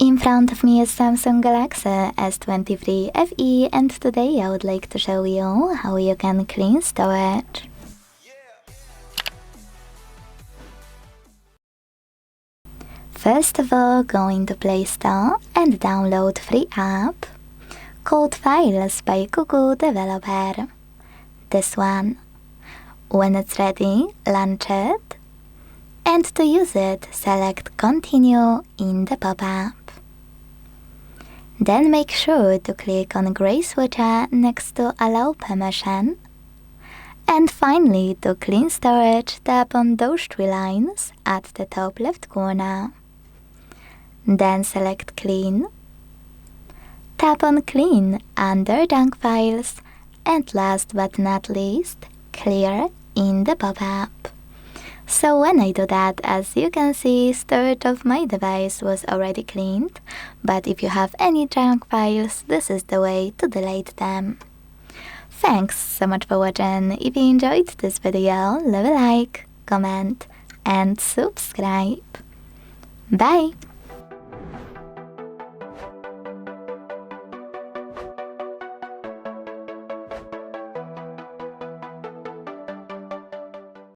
In front of me is Samsung Galaxy S23 FE, and today I would like to show you how you can clean storage. First of all, go into Play Store and download free app called Files by Google Developer. This one. When it's ready, launch it, and to use it, select Continue in the pop-up. Then make sure to click on gray switcher next to Allow Permission. And finally, to clean storage, tap on those three lines at the top left corner. Then select Clean. Tap on Clean under Junk Files, and last but not least, Clear in the pop-up. So when I do that, as you can see, storage of my device was already cleaned, but if you have any junk files, this is the way to delete them. Thanks so much for watching. If you enjoyed this video, leave a like, comment and subscribe. Bye!